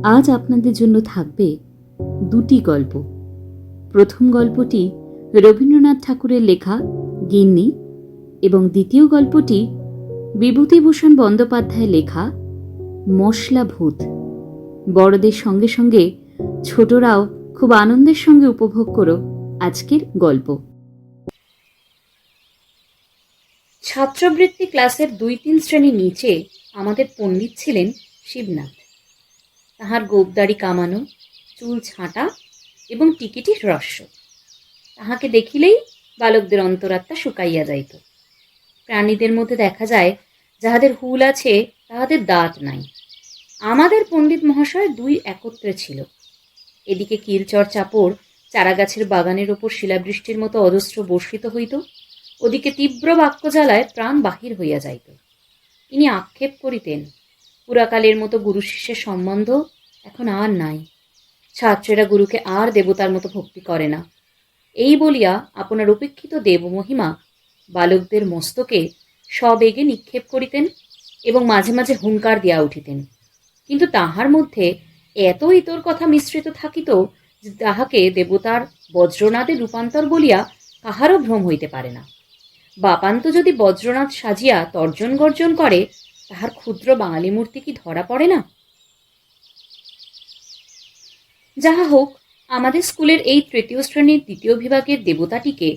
আজ আপনাদের জন্য থাকবে দুটি গল্প। প্রথম গল্পটি রবীন্দ্রনাথ ঠাকুরের লেখা গিন্নি এবং দ্বিতীয় গল্পটি বিভূতিভূষণ বন্দ্যোপাধ্যায়ের লেখা মশলা ভূত। বড়দের সঙ্গে সঙ্গে ছোটরাও খুব আনন্দের সঙ্গে উপভোগ করো আজকের গল্প। ছাত্রবৃত্তি ক্লাসের ২-৩ শ্রেণী নিচে আমাদের পণ্ডিত ছিলেন শিবনাথ। তাহার গোঁফদাড়ি কামানো, চুল ছাঁটা এবং টিকিটি হ্রস্ব। তাহাকে দেখিলেই বালকদের অন্তরাত্মা শুকাইয়া যাইত। প্রাণীদের মধ্যে দেখা যায় যাহাদের হুল আছে তাহাদের দাঁত নাই। আমাদের পণ্ডিত মহাশয় দুই একত্রে ছিল। এদিকে কিলচর চাপড় চারাগাছের বাগানের ওপর শিলাবৃষ্টির মতো অজস্র বর্ষিত হইত, ওদিকে তীব্র বাক্যজ্বালায় প্রাণ বাহির হইয়া যাইত। ইনি আক্ষেপ করিতেন, পুরাকালের মতো গুরু শিষ্যের সম্বন্ধ এখন আর নাই। ছাত্রেরা গুরুকে আর দেবতার মতো ভক্তি করে না, এই বলিয়া আপনার উপেক্ষিত দেবমহিমা বালকদের মস্তকে সবেগে নিক্ষেপ করিতেন এবং মাঝে মাঝে হুঙ্কার দিয়া উঠিতেন। কিন্তু তাহার মধ্যে এত ইতর কথা মিশ্রিত থাকিত যে তাহাকে দেবতার বজ্রনাথে রূপান্তর বলিয়া কাহারও ভ্রম হইতে পারে না। বাপান্ত যদি বজ্রনাথ সাজিয়া তর্জন গর্জন করে, তাহার ক্ষুদ্র বাঙালি মূর্তি কি ধরা পড়ে না? যাহা হোক, আমাদের স্কুলের এই তৃতীয় শ্রেণীর দ্বিতীয় বিভাগের দেবতাটিকে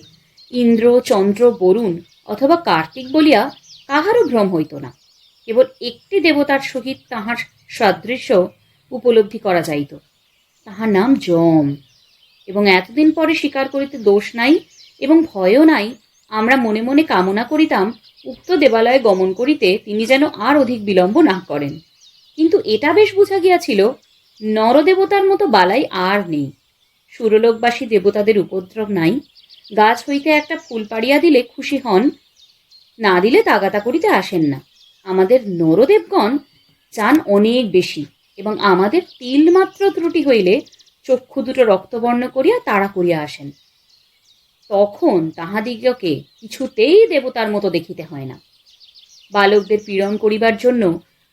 ইন্দ্র, চন্দ্র, বরুণ অথবা কার্তিক বলিয়া কাহারও ভ্রম হইত না। কেবল একটি দেবতার সহিত তাহার সাদৃশ্য উপলব্ধি করা যাইত, তাহার নাম যম। এবং এতদিন পরে স্বীকার করিতে দোষ নাই এবং ভয়ও নাই। আমরা মনে মনে কামনা করিতাম উক্ত দেবালয়ে গমন করিতে তিনি যেন আর অধিক বিলম্ব না করেন। কিন্তু এটা বেশ বোঝা গিয়াছিল, নরদেবতার মতো বালাই আর নেই। সুরলোকবাসী দেবতাদের উপদ্রব নাই। গাছ হইতে একটা ফুল পাড়িয়া দিলে খুশি হন, না দিলে তাগাতা করিতে আসেন না। আমাদের নরদেবগণ চান অনেক বেশি, এবং আমাদের তিল মাত্র ত্রুটি হইলে চক্ষু দুটো রক্তবর্ণ করিয়া তাড়া করিয়া আসেন। তখন তাহাদিগকে কিছুতেই দেবতার মতো দেখিতে হয় না। বালকদের পীড়ন করিবার জন্য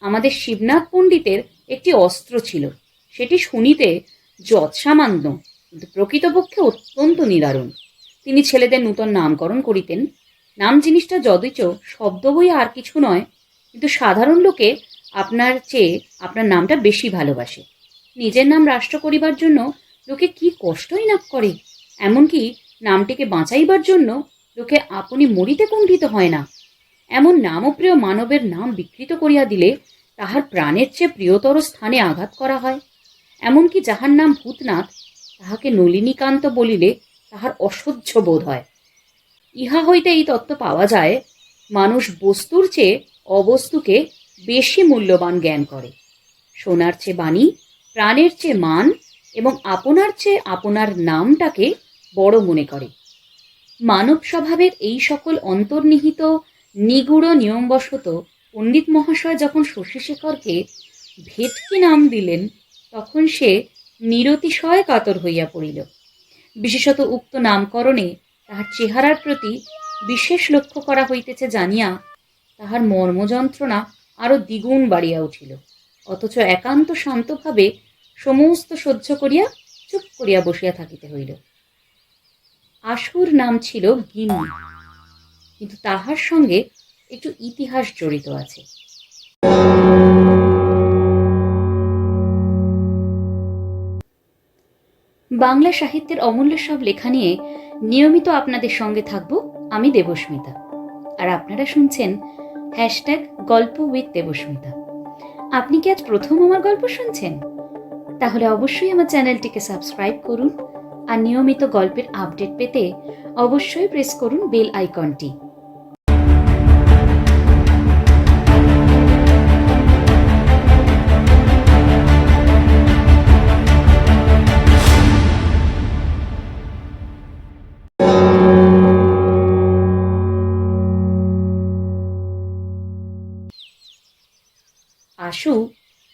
আমাদের শিবনাথ পণ্ডিতের একটি অস্ত্র ছিল। সেটি শুনিতে যৎসামান্য, কিন্তু প্রকৃতপক্ষে অত্যন্ত নিদারুণ। তিনি ছেলেদের নূতন নামকরণ করিতেন। নাম জিনিসটা যদিচ শব্দ বই আর কিছু নয়, কিন্তু সাধারণ লোকে আপনার চেয়ে আপনার নামটা বেশি ভালোবাসে। নিজের নাম রাষ্ট্র করিবার জন্য লোকে কি কষ্টই না করে, এমনকি নামটিকে বাঁচাইবার জন্য লোকে আপনি মরিতে কুণ্ঠিত হয় না। এমন নামপ্রিয় মানবের নাম বিকৃত করিয়া দিলে তাহার প্রাণের চেয়ে প্রিয়তর স্থানে আঘাত করা হয়। এমনকি যাহার নাম ভূতনাথ, তাহাকে নলিনীকান্ত বলিলে তাহার অসহ্য বোধ হয়। ইহা হইতে এই তত্ত্ব পাওয়া যায়, মানুষ বস্তুর চেয়ে অবস্তুকে বেশি মূল্যবান জ্ঞান করে। সোনার চেয়ে বাণী, প্রাণের চেয়ে মান এবং আপনার চেয়ে আপনার নামটাকে বড় মনে করে। মানব স্বভাবের এই সকল অন্তর্নিহিত নিগূঢ় নিয়মবশত পণ্ডিত মহাশয় যখন শশীশেখরকে ভেটকি নাম দিলেন, তখন সে নিরতিশয় কাতর হইয়া পড়িল। বিশেষত উক্ত নামকরণে তাহার চেহারার প্রতি বিশেষ লক্ষ্য করা হইতেছে জানিয়া তাহার মর্মযন্ত্রণা আরো দ্বিগুণ বাড়িয়া উঠিল। অথচ একান্ত শান্তভাবে সমস্ত সহ্য করিয়া চুপ করিয়া বসিয়া থাকিতে হইল। আশুর নাম ছিল গিন্নি, কিন্তু তাহার সঙ্গে একটু ইতিহাস জড়িত আছে। বাংলা সাহিত্যের অমূল্য সব লেখা নিয়ে নিয়মিত আপনাদের সঙ্গে থাকব আমি দেবস্মিতা, আর আপনারা শুনছেন #গল্প উইথ দেবস্মিতা। আপনি কি আজ প্রথম আমার গল্প শুনছেন? তাহলে অবশ্যই আমার চ্যানেলটিকে সাবস্ক্রাইব করুন, আর নিয়মিত গল্পের আপডেট পেতে অবশ্যই প্রেস করুন বেল আইকনটি। আশু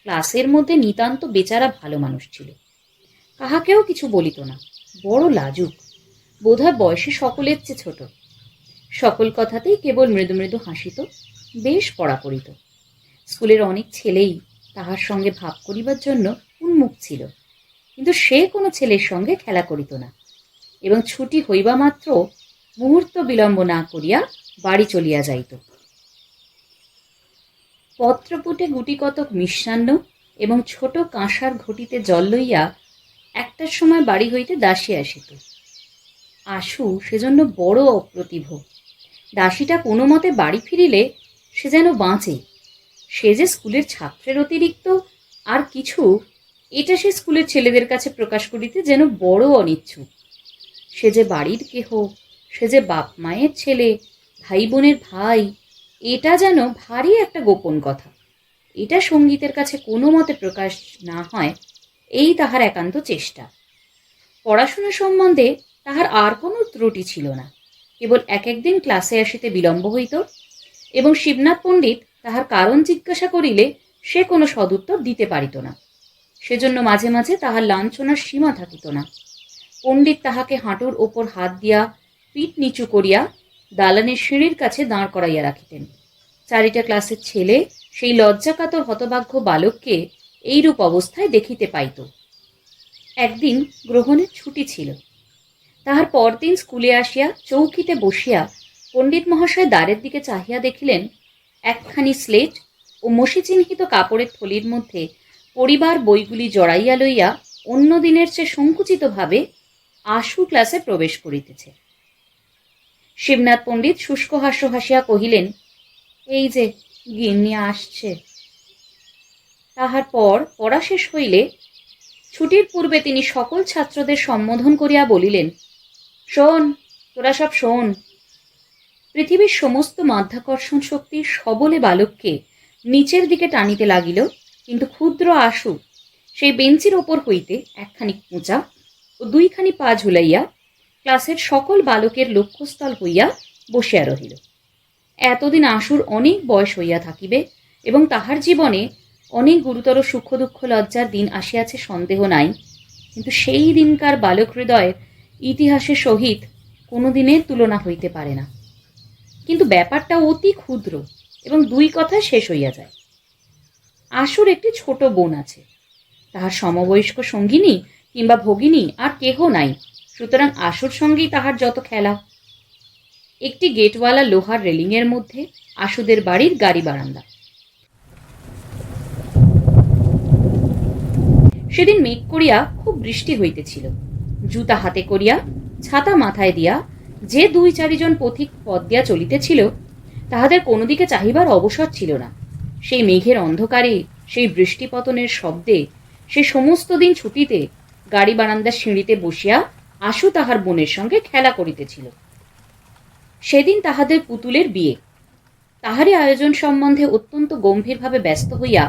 ক্লাসের মধ্যে নিতান্ত বেচারা ভালো মানুষ ছিল। কাহাকেও কিছু বলিত না, বড় লাজুক, বোধহয় বয়সে সকলের চেয়ে ছোট। সকল কথাতেই কেবল মৃদু মৃদু হাসিত, বেশ পড়া করিত। স্কুলের অনেক ছেলেই তাহার সঙ্গে ভাব করিবার জন্য মুখ ছিল, কিন্তু সে কোনো ছেলের সঙ্গে খেলা করিত না, এবং ছুটি হইবা মাত্র মুহূর্ত বিলম্ব না করিয়া বাড়ি চলিয়া যাইত। পত্রপুটে গুটি কতক মিষ্টান্ন এবং ছোট কাঁসার ঘটিতে জল লইয়া একটার সময় বাড়ি হইতে দাসী আসিত। আশু সেজন্য বড় অপ্রতিভ। দাসীটা কোনো মতে বাড়ি ফিরিলে সে যেন বাঁচে। সে যে স্কুলের ছাত্রের অতিরিক্ত আর কিছু, এটা সে স্কুলের ছেলেদের কাছে প্রকাশ করিতে যেন বড় অনিচ্ছুক। সে যে বাড়ির কেহ, সে যে বাপ মায়ের ছেলে, ভাই বোনের ভাই, এটা যেন ভারী একটা গোপন কথা। এটা সঙ্গীতের কাছে কোনো মতে প্রকাশ না হয়, এই তাহার একান্ত চেষ্টা। পড়াশোনা সম্বন্ধে তাহার আর কোনো ত্রুটি ছিল না, কেবল এক একদিন ক্লাসে আসিতে বিলম্ব হইত, এবং শিবনাথ পণ্ডিত তাহার কারণ জিজ্ঞাসা করিলে সে কোনো সদুত্তর দিতে পারিত না। সেজন্য মাঝে মাঝে তাহার লাঞ্ছনার সীমা থাকিত না। পণ্ডিত তাহাকে হাঁটুর ওপর হাত দিয়া পিঠ নিচু করিয়া দালানের সিঁড়ির কাছে দাঁড় করাইয়া রাখিতেন। চারিটা ক্লাসের ছেলে সেই লজ্জাকাতর হতভাগ্য বালককে এইরূপ অবস্থায় দেখিতে পাইত। একদিন গ্রহণের ছুটি ছিল। তাহার পরদিন স্কুলে আসিয়া চৌকিতে বসিয়া পণ্ডিত মহাশয় দ্বারের দিকে চাহিয়া দেখিলেন, একখানি স্লেট ও মসি চিহ্নিত কাপড়ের থলির মধ্যে পরিবার বইগুলি জড়াইয়া লইয়া অন্য দিনের চেয়ে সংকুচিতভাবে আশু ক্লাসে প্রবেশ করিতেছে। শিবনাথ পণ্ডিত শুষ্ক হাস্য হাসিয়া কহিলেন, এই যে গিন্নি আসছে। তাহার পর পড়া শেষ হইলে ছুটির পূর্বে তিনি সকল ছাত্রদের সম্বোধন করিয়া বলিলেন, শোন, তোরা সব শোন। পৃথিবীর সমস্ত মাধ্যাকর্ষণ শক্তি সবলে বালককে নিচের দিকে টানিতে লাগিল, কিন্তু ক্ষুদ্র আশু সেই বেঞ্চির ওপর হইতে একখানি উঁচা ও দুইখানি পা ঝুলাইয়া ক্লাসের সকল বালকের লক্ষ্যস্থল হইয়া বসিয়া রহিল। এতদিন আশুর অনেক বয়স হইয়া থাকিবে এবং তাহার জীবনে অনেক গুরুতর সুখ দুঃখ লজ্জার দিন আসিয়াছে সন্দেহ নাই, কিন্তু সেই দিনকার বালক হৃদয়ের ইতিহাসের সহিত কোনো দিনের তুলনা হইতে পারে না। কিন্তু ব্যাপারটা অতি ক্ষুদ্র এবং দুই কথায় শেষ হইয়া যায়। আশুর একটি ছোট বোন আছে। তাহার সমবয়স্ক সঙ্গিনী কিংবা ভগিনী আর কেহ নাই, সুতরাং আশুর সঙ্গেই তাহার যত খেলা। একটি গেটওয়ালা লোহার রেলিংয়ের মধ্যে আশুদের বাড়ির গাড়ি বারান্দা। সেদিন মেঘ করিয়া খুব বৃষ্টি হইতেছিল। জুতা হাতে করিয়া ছাতা মাথায় দিয়া যে দুই চারিজন পথিক পথ দিয়া চলিতেছিল, তাহাদের কোনো দিকে চাহিবার অবসর ছিল না। সেই মেঘের অন্ধকারে, সেই বৃষ্টিপতনের শব্দে, সে সমস্ত দিন ছুটিতে গাড়ি বারান্দার সিঁড়িতে বসিয়া আশু তাহার বোনের সঙ্গে খেলা করিতেছিল। সেদিন তাহাদের পুতুলের বিয়ে। তাহারই আয়োজন সম্বন্ধে অত্যন্ত গম্ভীরভাবে ব্যস্ত হইয়া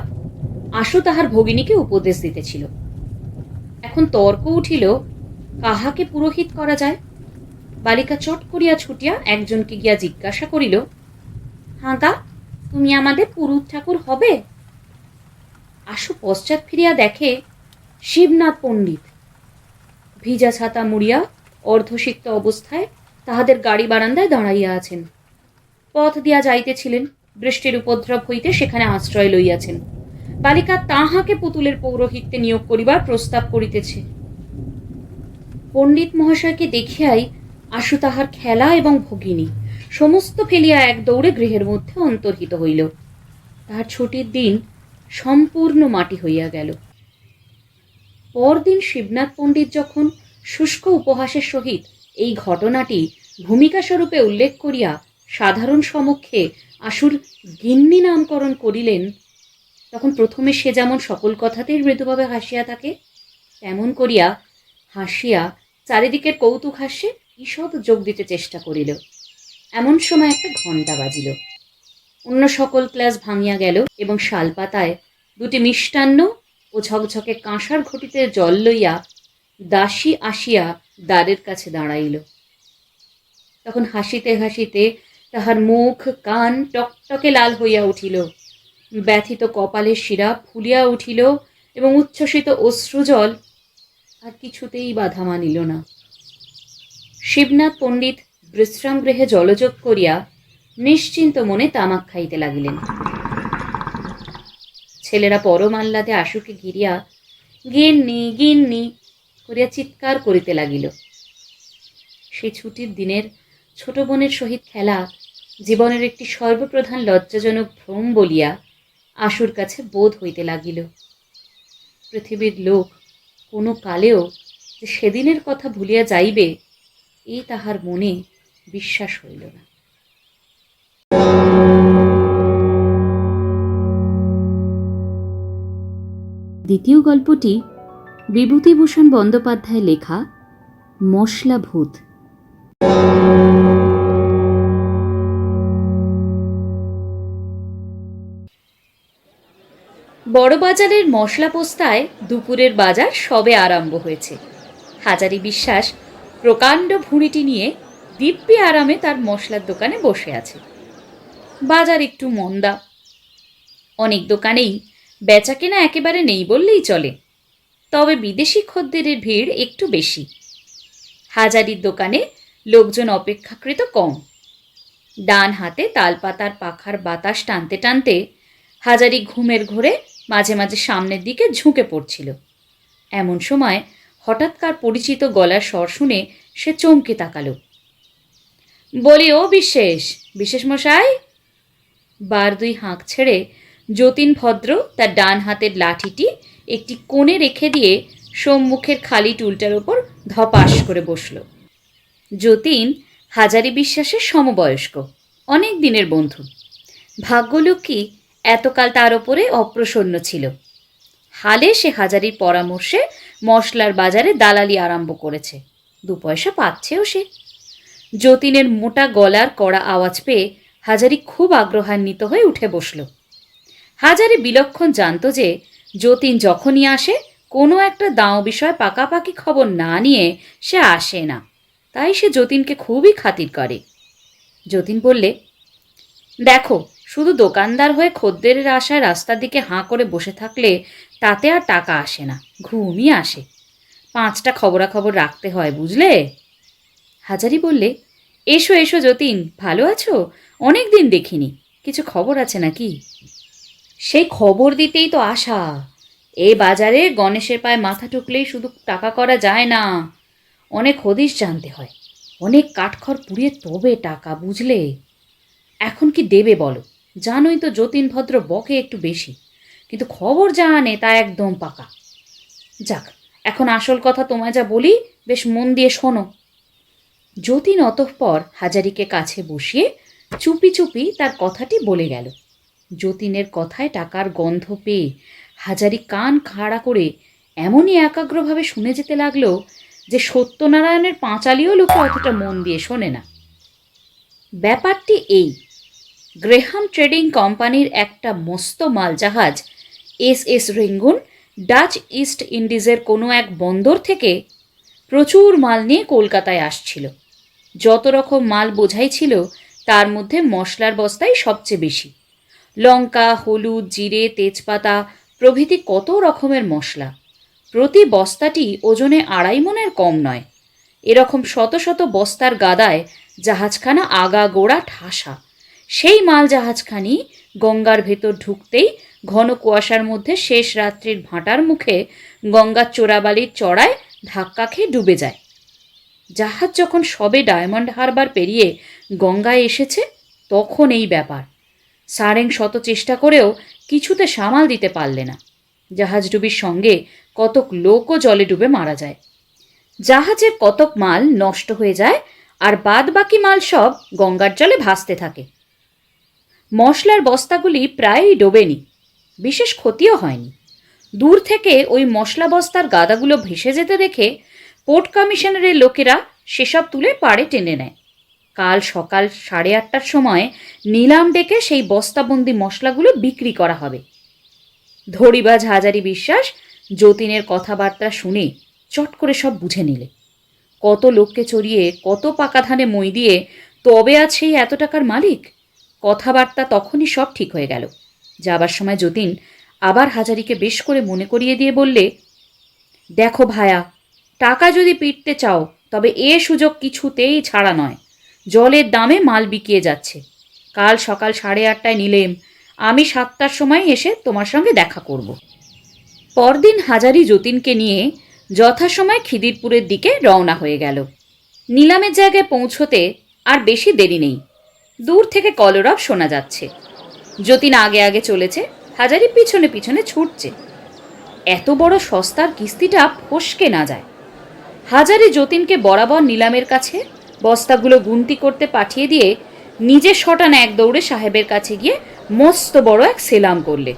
আশু তাহার ভগিনীকে উপদেশ দিতেছিল। এখন তর্ক উঠিল, কাহাকে পুরোহিত করা যায়। বালিকা চট করিয়া ছুটিয়া একজনকে গিয়া জিজ্ঞাসা করিল, হাঁকা, তুমি আমাদের পুরুত ঠাকুর হবে? আশু পশ্চাৎ ফিরিয়া দেখে শিবনাথ পণ্ডিত ভিজা ছাতা মুড়িয়া অর্ধসিক্ত অবস্থায় তাহাদের গাড়ি বারান্দায় দাঁড়াইয়া আছেন। পথ দিয়া যাইতেছিলেন, বৃষ্টির উপদ্রব হইতে সেখানে আশ্রয় লইয়াছেন। বালিকা তাহাকে পুতুলের পৌরোহিত্যে নিয়োগ করিবার প্রস্তাব করিতেছে। পণ্ডিত মহাশয়কে দেখিয়াই আশু তাহার খেলা এবং ভগিনী সমস্ত ফেলিয়া এক দৌড়ে গৃহের মধ্যে অন্তর্হিত হইল। তাহার ছুটির দিন সম্পূর্ণ মাটি হইয়া গেল। পরদিন শিবনাথ পণ্ডিত যখন শুষ্ক উপহাসের সহিত এই ঘটনাটি ভূমিকা স্বরূপে উল্লেখ করিয়া সাধারণ সমক্ষে আশুর গিন্নি নামকরণ করিলেন, তখন প্রথমে সে যেমন সকল কথাতেই মৃদুভাবে হাসিয়া থাকে, তেমন করিয়া হাসিয়া চারিদিকের কৌতুক হাস্যে ঈষৎ যোগ দিতে চেষ্টা করিল। এমন সময় একটা ঘণ্টা বাজিল। অন্য সকল ক্লাস ভাঙিয়া গেল এবং শালপাতায় দুটি মিষ্টান্ন ও ঝকঝকে কাঁসার ঘটিতে জল লইয়া দাসী আসিয়া দ্বারের কাছে দাঁড়াইল। তখন হাসিতে হাসিতে তাহার মুখ কান টকটকে লাল হইয়া উঠিল, ব্যথিত কপালের শিরা ফুলিয়া উঠিল এবং উচ্ছ্বসিত অশ্রুজল আর কিছুতেই বাধা মানিল না। শিবনাথ পণ্ডিত বিশ্রাম গৃহে জলযোগ করিয়া নিশ্চিন্ত মনে তামাক খাইতে লাগিলেন। ছেলেরা পরম আহ্লাদে আশুকে ঘিরিয়া গিন্নি গিন্নি করিয়া চিৎকার করিতে লাগিল। সেই ছুটির দিনের ছোট বোনের সহিত খেলা জীবনের একটি সর্বপ্রধান লজ্জাজনক ভ্রম বলিয়া আশুর কাছে বোধ হইতে লাগিল। পৃথিবীর লোক কোনো কালেও যে সেদিনের কথা ভুলিয়া যাইবে এই তাহার মনে বিশ্বাস হইল না। দ্বিতীয় গল্পটি বিভূতিভূষণ বন্দ্যোপাধ্যায় লেখা মশলা ভূত। বড়বাজারের মশলা পোস্তায় দুপুরের বাজার সবে আরম্ভ হয়েছে। হাজারি বিশ্বাস প্রকাণ্ড ভুঁড়িটি নিয়ে দিব্যি আরামে তার মশলার দোকানে বসে আছে। বাজার একটু মন্দা, অনেক দোকানেই বেচাকেনা একেবারে নেই বললেই চলে, তবে বিদেশি খদ্দেরের ভিড় একটু বেশি। হাজারির দোকানে লোকজন অপেক্ষাকৃত কম। ডান হাতে তালপাতার পাখার বাতাস টানতে টানতে হাজারি ঘুমের ঘোরে মাঝে মাঝে সামনের দিকে ঝুঁকে পড়ছিল। এমন সময় হঠাৎকার পরিচিত গলার স্বর শুনে সে চমকে তাকালো। বলি, ও বিশেষ বিশেষ মশাই। বার দুই হাঁক ছেড়ে যতীন ভদ্র তার ডান হাতের লাঠিটি একটি কোণে রেখে দিয়ে সম্মুখের খালি টুলটার ওপর ধপাস করে বসল। যতীন হাজারি বিশ্বাসের সমবয়স্ক, অনেক দিনের বন্ধু। ভাগ্যলক্ষ্মী এতকাল তার ওপরে অপ্রসন্ন ছিল। হালে সে হাজারির পরামর্শে মশলার বাজারে দালালি আরম্ভ করেছে, 2 পয়সা পাচ্ছেও সে। যতীনের মোটা গলার কড়া আওয়াজ পেয়ে হাজারি খুব আগ্রহান্বিত হয়ে উঠে বসল। হাজারি বিলক্ষণ জানত যে যতীন যখনই আসে কোনো একটা দাও বিষয় পাকাপাকি খবর না নিয়ে সে আসে না, তাই সে যতীনকে খুবই খাতির করে। যতীন বললে, দেখো, শুধু দোকানদার হয়ে খদ্দেরের আশায় রাস্তার দিকে হাঁ করে বসে থাকলে তাতে আর টাকা আসে না, ঘুমই আসে। 5টা খবরাখবর রাখতে হয়, বুঝলে? হাজারি বললে, এসো এসো যতীন, ভালো আছো? অনেক দিন দেখিনি, কিছু খবর আছে নাকি? সেই খবর দিতেই তো আসা। এ বাজারে গণেশের পায়ে মাথা ঠুকলেই শুধু টাকা করা যায় না, অনেক হদিশ জানতে হয়, অনেক কাঠখড় পুড়িয়ে তবে টাকা, বুঝলে? এখন কি দেবে বলো? জানোই তো যতীন ভদ্র বকে একটু বেশি, কিন্তু খবর যা আনে তা একদম পাকা। যাক, এখন আসল কথা তোমায় যা বলি, বেশ মন দিয়ে শোনো। যতীন অতঃপর হাজারিকে কাছে বসিয়ে চুপি চুপি তার কথাটি বলে গেল। যতীনের কথায় টাকার গন্ধ পেয়ে হাজারি কান খাড়া করে এমনই একাগ্রভাবে শুনে যেতে লাগলো যে সত্যনারায়ণের পাঁচালিও লোকে অতটা মন দিয়ে শোনে না। ব্যাপারটি এই, গ্রেহাম ট্রেডিং কোম্পানির একটা মস্ত মাল জাহাজ SS রেঙ্গুন ডাচ ইস্ট ইন্ডিজের কোনো এক বন্দর থেকে প্রচুর মাল নিয়ে কলকাতায় আসছিল। যত রকম মাল বোঝাই ছিল তার মধ্যে মশলার বস্তাই সবচেয়ে বেশি। লঙ্কা, হলুদ, জিরে, তেজপাতা প্রভৃতি কত রকমের মশলা। প্রতি বস্তাটি ওজনে 2.5 মণের কম নয়। এরকম শত শত বস্তার গাদায় জাহাজখানা আগাগোড়া ঠাসা। সেই মাল জাহাজখানি গঙ্গার ভেতর ঢুকতেই ঘন কুয়াশার মধ্যে শেষ রাত্রির ভাঁটার মুখে গঙ্গার চোরাবালির চড়ায় ধাক্কা খেয়ে ডুবে যায়। জাহাজ যখন সবে ডায়মন্ড হারবার পেরিয়ে গঙ্গায় এসেছে তখন এই ব্যাপার। সারেং শত চেষ্টা করেও কিছুতে সামাল দিতে পারলে না। জাহাজডুবির সঙ্গে কতক লোকও জলে ডুবে মারা যায়। জাহাজের কতক মাল নষ্ট হয়ে যায়, আর বাদ বাকি মাল সব গঙ্গার জলে ভাসতে থাকে। মশলার বস্তাগুলি প্রায়ই ডোবেনি, বিশেষ ক্ষতিও হয়নি। দূর থেকে ওই মশলা বস্তার গাদাগুলো ভেসে যেতে দেখে পোর্ট কমিশনারের লোকেরা সেসব তুলে পাড়ে টেনে নেয়। কাল সকাল 8:30টার সময় নিলাম ডেকে সেই বস্তাবন্দি মশলাগুলো বিক্রি করা হবে। ধড়িবাজ হাজারি বিশ্বাস যতীনের কথাবার্তা শুনে চট করে সব বুঝে নিলে। কত লোককে চড়িয়ে কত পাকা ধানে মই দিয়ে তবে আজ সেই এত টাকার মালিক। কথাবার্তা তখনই সব ঠিক হয়ে গেল। যাবার সময় যতীন আবার হাজারিকে বেশ করে মনে করিয়ে দিয়ে বললে, দেখো ভায়া, টাকা যদি পিটতে চাও তবে এ সুযোগ কিছুতেই ছাড়া নয়। জলের দামে মাল বিকিয়ে যাচ্ছে। কাল সকাল 8:30টায় নিলেম, আমি 7টার সময় এসে তোমার সঙ্গে দেখা করব। পরদিন হাজারি যতীনকে নিয়ে যথাসময়ে খিদিরপুরের দিকে রওনা হয়ে গেল। নিলামের জায়গায় পৌঁছতে আর বেশি দেরি নেই। দূর থেকে কলরব শোনা যাচ্ছে। যতীন আগে আগে চলেছে, হাজারি পিছনে পিছনে ছুটছে। এত বড় সস্তার কিস্তিটা ফসকে না যায়। হাজারি যতীনকে বরাবর নিলামের কাছে বস্তাগুলো গুনতি করতে পাঠিয়ে দিয়ে নিজে শটান এক দৌড়ে সাহেবের কাছে গিয়ে মস্ত বড় এক সেলাম করলে।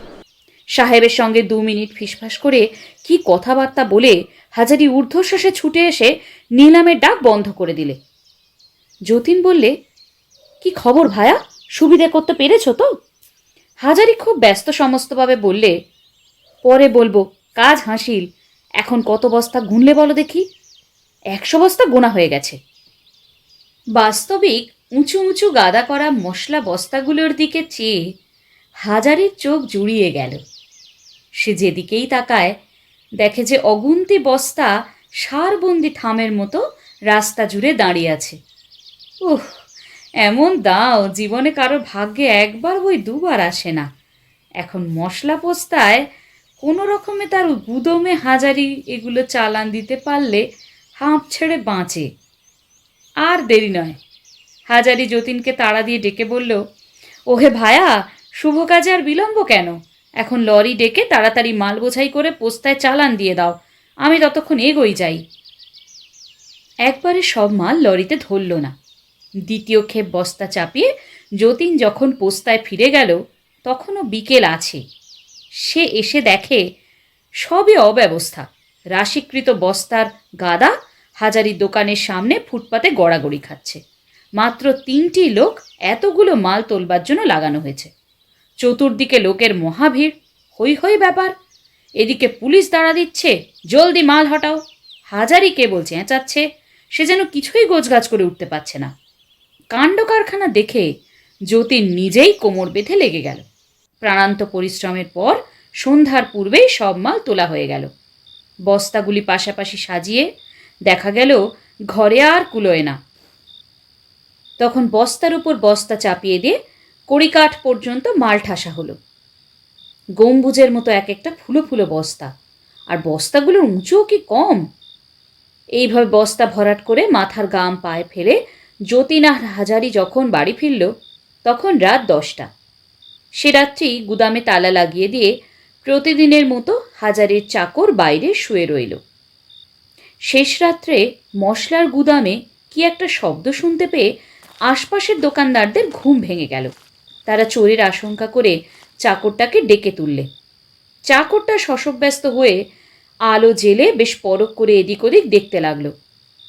সাহেবের সঙ্গে 2 মিনিট ফিসফাস করে কি কথাবার্তা বলে হাজারি ঊর্ধ্বশ্বাসে ছুটে এসে নিলামের ডাক বন্ধ করে দিলে। যতীন বললে, কি খবর ভায়া, সুবিধে করতে পেরেছ তো? হাজারি খুব ব্যস্ত সমস্তভাবে বললে, পরে বলবো, কাজ হাসিল। এখন কত বস্তা গুনলে বলো দেখি? 100 বস্তা গোনা হয়ে গেছে। বাস্তবিক উঁচু উঁচু গাদা করা মশলা বস্তাগুলোর দিকে চেয়ে হাজারির চোখ জুড়িয়ে গেল। সে যেদিকেই তাকায় দেখে যে অগুন্তি বস্তা সারবন্দি থামের মতো রাস্তা জুড়ে দাঁড়িয়ে আছে। উহ, এমন দাও জীবনে কারোর ভাগ্যে একবার বই 2বার আসে না। এখন মশলা পোস্তায় কোনো রকমে তার গুদমে হাজারি এগুলো চালান দিতে পারলে হাঁপ ছেড়ে বাঁচে। আর দেরি নয়। হাজারি যতীনকে তাড়া দিয়ে ডেকে বলল, ওহে ভায়া, শুভ কাজে আর বিলম্ব কেন? এখন লরি ডেকে তাড়াতাড়ি মাল বোঝাই করে পোস্তায় চালান দিয়ে দাও, আমি ততক্ষণ এগোই যাই। একবারে সব মাল লরিতে ধরল না। দ্বিতীয় ক্ষেপ বস্তা চাপিয়ে যতীন যখন পোস্তায় ফিরে গেল তখনও বিকেল আছে। সে এসে দেখে সবই অব্যবস্থা। রাশিকৃত বস্তার গাদা হাজারি দোকানের সামনে ফুটপাতে গড়াগড়ি খাচ্ছে। মাত্র 3টি লোক এতগুলো মাল তোলবার জন্য লাগানো হয়েছে। চতুর্দিকে লোকের মহাভিড়, হই হই ব্যাপার। এদিকে পুলিশ দাঁড়া দিচ্ছে, জলদি মাল হটাও। হাজারি কেবল চেঁচাচ্ছে, সে যেন কিছুই গোছগাছ করে উঠতে পারছে না। কাণ্ড কারখানা দেখে যতীন নিজেই কোমর বেঁধে লেগে গেল। প্রাণান্ত পরিশ্রমের পর সন্ধ্যার পূর্বেই সব মাল তোলা হয়ে গেল। বস্তাগুলি পাশাপাশি সাজিয়ে দেখা গেল ঘরে আর কুলোয় না। তখন বস্তার উপর বস্তা চাপিয়ে দিয়ে কড়িকাঠ পর্যন্ত মাল ঠাসা হলো। গম্বুজের মতো এক একটা ফুলো ফুলো বস্তা, আর বস্তাগুলোর উঁচুও কি কম। এইভাবে বস্তা ভরাট করে মাথার গাম পায়ে ফেলে যতীন আর হাজারি যখন বাড়ি ফিরল তখন রাত 10টা। সে রাত্রি গুদামে তালা লাগিয়ে দিয়ে প্রতিদিনের মতো হাজারের চাকর বাইরে শুয়ে রইল। শেষ রাত্রে মশলার গুদামে কি একটা শব্দ শুনতে পেয়ে আশপাশের দোকানদারদের ঘুম ভেঙে গেল। তারা চোরের আশঙ্কা করে চাকরটাকে ডেকে তুললে। চাকরটা শশব্যস্ত হয়ে আলো জেলে বেশ পরখ করে এদিক ওদিক দেখতে লাগলো,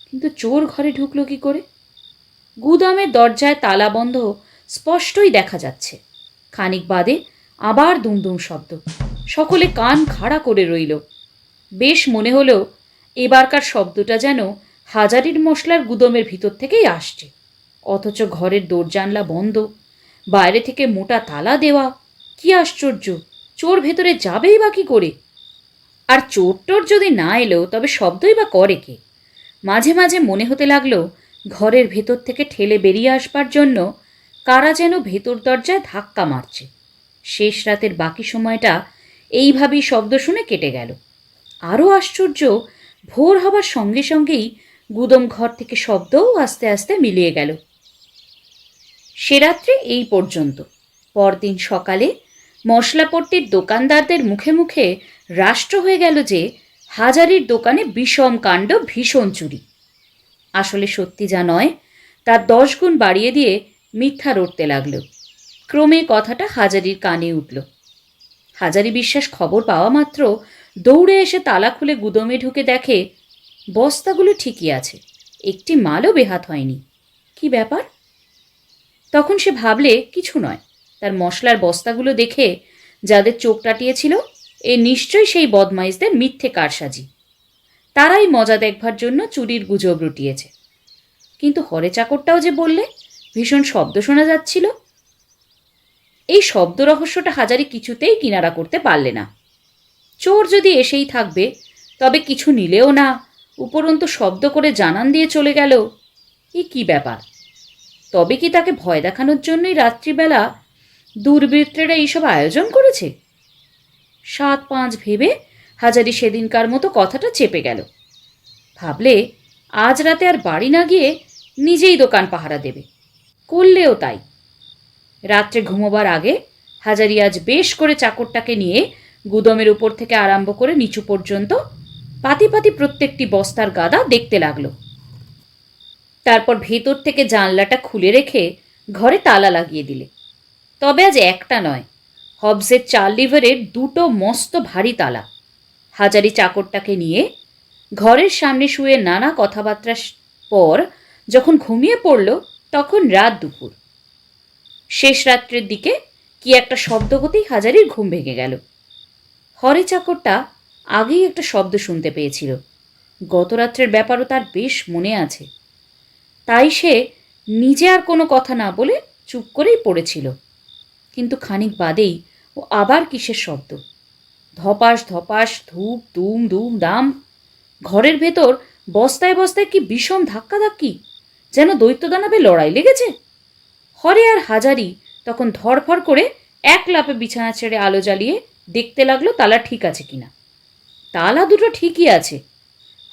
কিন্তু চোর ঘরে ঢুকলো কি করে? গুদামের দরজায় তালা বন্ধ স্পষ্টই দেখা যাচ্ছে। খানিক বাদে আবার দুমদুম শব্দ। সকলে কান খাড়া করে রইল। বেশ মনে হলো এবারকার শব্দটা যেন হাজারির মশলার গুদমের ভিতর থেকেই আসছে, অথচ ঘরের দরজানলা বন্ধ, বাইরে থেকে মোটা তালা দেওয়া। কি আশ্চর্য, চোর ভেতরে যাবেই বা কি করে? আর চোর টোর যদি না এলো তবে শব্দই বা করে কে? মাঝে মাঝে মনে হতে লাগলো ঘরের ভেতর থেকে ঠেলে বেরিয়ে আসবার জন্য কারা যেন ভেতর দরজায় ধাক্কা মারছে। শেষ রাতের বাকি সময়টা এইভাবেই শব্দ শুনে কেটে গেল। আরও আশ্চর্য, ভোর হবার সঙ্গে সঙ্গেই গুদম ঘর থেকে শব্দও আস্তে আস্তে মিলিয়ে গেল। সে রাত্রে এই পর্যন্ত। পরদিন সকালে মশলাপট্টির দোকানদারদের মুখে মুখে রাষ্ট্র হয়ে গেল যে হাজারির দোকানে বিষম কাণ্ড, ভীষণ চুরি। আসলে সত্যি যা নয় তার 10 গুণ বাড়িয়ে দিয়ে মিথ্যা রটতে লাগলো। ক্রমে কথাটা হাজারির কানে উঠল। হাজারি বিশ্বাস খবর পাওয়া মাত্র দৌড়ে এসে তালা খুলে গুদমে ঢুকে দেখে বস্তাগুলো ঠিকই আছে, একটি মালও বেহাত হয়নি। কি ব্যাপার? তখন সে ভাবলে কিছু নয়। তার মশলার বস্তাগুলো দেখে যাদের চোখ টাটিয়েছিল এ নিশ্চয়ই সেই বদমাইশদের মিথ্যে কারসাজি। তারাই মজা দেখবার জন্য চুরির গুজব রটিয়েছে। কিন্তু হরে চাকরটাও যে বললে ভীষণ শব্দ শোনা যাচ্ছিল। এই শব্দ রহস্যটা হাজারি কিছুতেই কিনারা করতে পারলে না। চোর যদি এসেই থাকবে তবে কিছু নিলেও না, উপরন্তু শব্দ করে জানান দিয়ে চলে গেল, এ কি ব্যাপার? তবে কি তাকে ভয় দেখানোর জন্যই রাত্রিবেলা দুর্বৃত্তরা এইসব আয়োজন করেছে? 7-5 ভেবে হাজারি সেদিনকার মতো কথাটা চেপে গেল। ভাবলে আজ রাতে আর বাড়ি না গিয়ে নিজেই দোকান পাহারা দেবে। করলেও তাই। রাত্রে ঘুমোবার আগে হাজারি আজ বেশ করে চাকরটাকে নিয়ে গুদমের উপর থেকে আরম্ভ করে নিচু পর্যন্ত পাতি পাতি প্রত্যেকটি বস্তার গাদা দেখতে লাগলো। তারপর ভেতর থেকে জানলাটা খুলে রেখে ঘরে তালা লাগিয়ে দিলে। তবে আজ একটা নয়, হবসের 4 লিভারের 2টো মস্ত ভারী তালা। হাজারি চাকরটাকে নিয়ে ঘরের সামনে শুয়ে নানা কথাবার্তার পর যখন ঘুমিয়ে পড়ল, তখন রাত দুপুর। শেষ রাত্রের দিকে কি একটা শব্দ হতেই হাজারির ঘুম ভেঙে গেল। হরে চাকরটা আগেই একটা শব্দ শুনতে পেয়েছিল। গত রাত্রের ব্যাপারও তার বেশ মনে আছে। তাই সে নিজে আর কোনো কথা না বলে চুপ করেই পড়েছিল। কিন্তু খানিক বাদেই ও আবার কিসের শব্দ। ধপাস ধপাস, ধূপ দুম দুম দাম। ঘরের ভেতর বস্তায় বস্তায় কি বিষম ধাক্কাধাক্কি, যেন দৈত্য দানবে লড়াই লেগেছে। হরে আর হাজারি তখন ধড়ফড় করে এক লাফে বিছানা ছেড়ে আলো জ্বালিয়ে দেখতে লাগলো তালা ঠিক আছে কিনা। তালা দুটো ঠিকই আছে।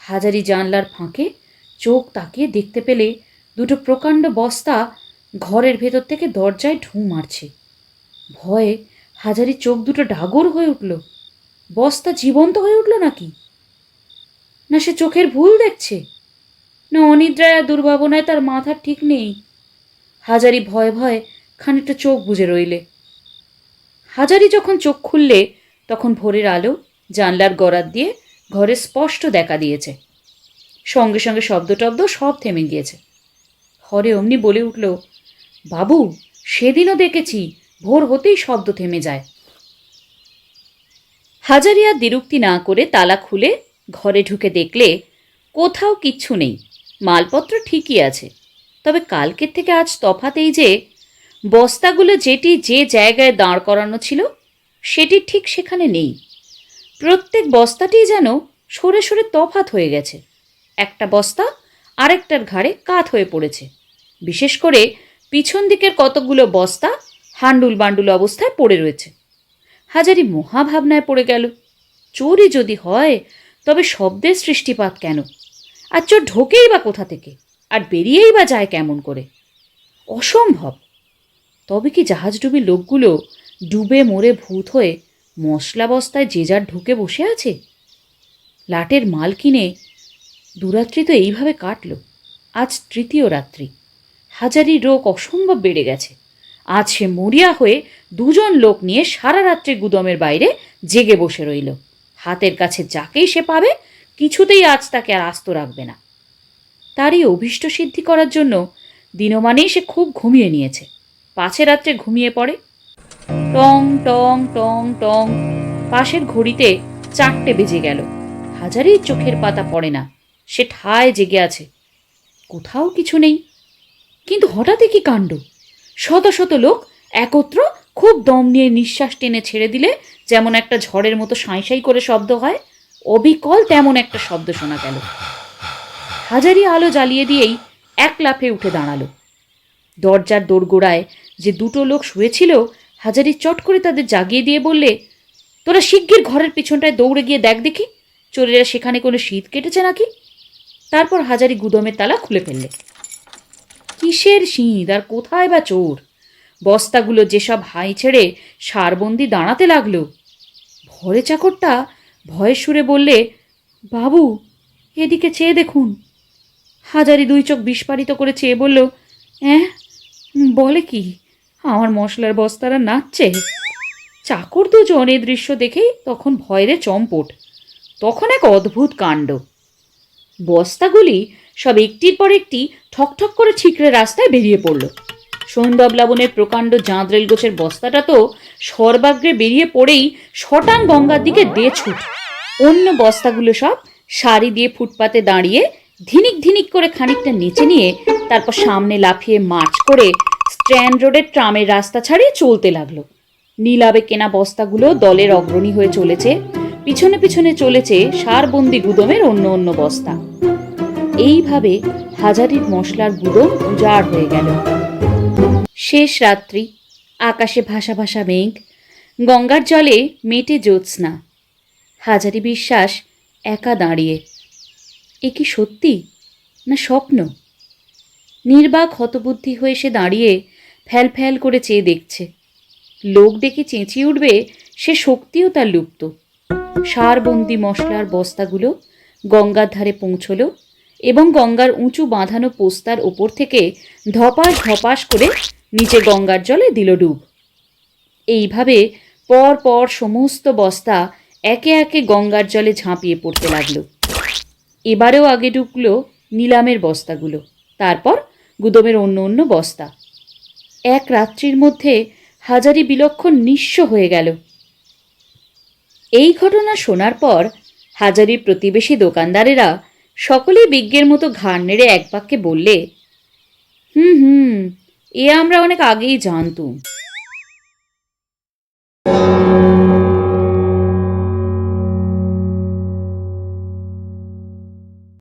হাজারি জানলার ফাঁকে চোখ তাকিয়ে দেখতে পেলে 2টো প্রকাণ্ড বস্তা ঘরের ভেতর থেকে দরজায় ঢুঁ মারছে। ভয়ে হাজারি চোখ দুটো ডাগর হয়ে উঠল। বস্তা জীবন্ত হয়ে উঠল নাকি? না সে চোখের ভুল দেখছে, না অনিদ্রায় আর দুর্ভাবনায় তার মাথা ঠিক নেই। হাজারি ভয়ে ভয়ে খানিকটা চোখ বুজে রইলে। হাজারি যখন চোখ খুললে তখন ভোরের আলো জানলার গরাদ দিয়ে ঘরে স্পষ্ট দেখা দিয়েছে। সঙ্গে সঙ্গে শব্দ টব্দ সব থেমে গিয়েছে। হরে অমনি বলে উঠল, বাবু, সেদিনও দেখেছি ভোর হতেই শব্দ থেমে যায়। হাজারি আর দ্বিরুক্তি না করে তালা খুলে ঘরে ঢুকে দেখলে কোথাও কিচ্ছু নেই। মালপত্র ঠিকই আছে, তবে কালকের থেকে আজ তফাৎ এই যে বস্তাগুলো যেটি যে জায়গায় দাঁড় করানো ছিল সেটি ঠিক সেখানে নেই। প্রত্যেক বস্তাটি যেন সরে সরে তফাৎ হয়ে গেছে। একটা বস্তা আরেকটার ঘাড়ে কাত হয়ে পড়েছে। বিশেষ করে পিছন দিকের কতকগুলো বস্তা হান্ডুল বান্ডুল অবস্থায় পড়ে রয়েছে। হাজারি মহাভাবনায় পড়ে গেল। চোরই যদি হয় তবে শব্দের সৃষ্টিপাত কেন? আর চোর ঢোকেই বা কোথা থেকে, আর বেরিয়েই বা যায় কেমন করে? অসম্ভব। তবে কি জাহাজডুবি লোকগুলো ডুবে মরে ভূত হয়ে মশলা বস্তায় যে যার ঢুকে বসে আছে? লাটের মাল কিনে দুরাত্রি তো এইভাবে কাটল। আজ 3য় রাত্রি। হাজারির রোগ অসম্ভব বেড়ে গেছে। আজ সে মরিয়া হয়ে 2জন লোক নিয়ে সারা রাত্রি গুদমের বাইরে জেগে বসে রইল। হাতের কাছে যাকেই সে পাবে কিছুতেই আজ তাকে আর আস্ত রাখবে না। তারই অভীষ্ট সিদ্ধি করার জন্য দিনমানেই সে খুব ঘুমিয়ে নিয়েছে। 5 রাত্রে ঘুমিয়ে পড়ে। টং টং টং টং পাশের ঘড়িতে 4টে বেজে গেল। হাজারির চোখের পাতা পড়ে না। সে ঠায় জেগে আছে। কোথাও কিছু নেই। কিন্তু হঠাৎই কি কাণ্ড! শত শত লোক একত্র খুব দম নিয়ে নিঃশ্বাস টেনে ছেড়ে দিলে যেমন একটা ঝড়ের মতো সাঁই সাঁই করে শব্দ হয়, অবিকল তেমন একটা শব্দ শোনা গেল। হাজারি আলো জ্বালিয়ে দিয়েই এক লাফে উঠে দাঁড়ালো। দরজার দোরগোড়ায় যে 2টো লোক শুয়েছিল হাজারি চট করে তাদের জাগিয়ে দিয়ে বললে, তোরা শিগগির ঘরের পিছনটায় দৌড়ে গিয়ে দেখ দেখি চোরেরা সেখানে কোনো শীত কেটেছে নাকি। তারপর হাজারি গুদমের তালা খুলে ফেললে। কিসের শীত আর কোথায় বা চোর? বস্তাগুলো যেসব হাই ছেড়ে সারবন্দি দাঁড়াতে লাগলো। ভরে চাকরটা ভয়ের সুরে বললে, বাবু, এদিকে চেয়ে দেখুন। হাজারি 2 চোখ বিস্ফারিত করে চেয়ে বলল, হ্যাঁ, বলে কি? আমার মশলার বস্তারা নাচছে। চাকর 2জন এই দৃশ্য দেখেই তখন ভয়েরে চম্পট। তখন এক অদ্ভুত কাণ্ড। বস্তাগুলি সব একটির পর একটি ঠকঠক করে ঠিকরে রাস্তায় বেরিয়ে পড়ল। সৈন্দব লাবণের প্রকাণ্ড জাঁদরেল গোছের বস্তাটা তো সর্বাগ্রে বেরিয়ে পড়েই শটাং গঙ্গার দিকে দে ছুট। অন্য বস্তাগুলো সব সারি দিয়ে ফুটপাতে দাঁড়িয়ে ধিনিক ধিনিক করে খানিকটা নেচে নিয়ে তারপর সামনে লাফিয়ে মার্চ করে স্ট্র্যান্ড রোডের ট্রামের রাস্তা ছাড়িয়ে চলতে লাগলো। নীলাবে কেনা বস্তাগুলো দলের অগ্রণী হয়ে চলেছে। পিছনে পিছনে চলেছে সারবন্দি গুদমের অন্য অন্য বস্তা। এইভাবে হাজারির মশলার গুদম উজাড় হয়ে গেল। শেষ রাত্রি। আকাশে ভাসা ভাসা মেঘ, গঙ্গার জলে মেটে জ্যোৎস্না। হাজারি বিশ্বাস একা দাঁড়িয়ে। এ কি সত্যি না স্বপ্ন? নির্বাক হতবুদ্ধি হয়ে সে দাঁড়িয়ে ফ্যাল ফ্যাল করে চেয়ে দেখছে। লোক ডেকে চেঁচিয়ে উঠবে সে শক্তিও তার লুপ্ত। সারবন্দি মশলার বস্তাগুলো গঙ্গার ধারে পৌঁছল এবং গঙ্গার উঁচু বাঁধানো পোস্তার ওপর থেকে ধপাস ধপাস করে নিচে গঙ্গার জলে দিল ডুব। এইভাবে পর পর সমস্ত বস্তা একে একে গঙ্গার জলে ঝাঁপিয়ে পড়তে লাগলো। এবারেও আগে ঢুকলো নিলামের বস্তাগুলো, তারপর গুদমের অন্য অন্য বস্তা। এক রাত্রির মধ্যে হাজারি বিলক্ষণ নিঃস্ব হয়ে গেল। এই ঘটনা শোনার পর হাজারির প্রতিবেশী দোকানদারেরা সকলেই বিজ্ঞের মতো ঘাড় নেড়ে এক বাক্যে বললে, হুম হুম, এ আমরা অনেক আগেই জানতুম।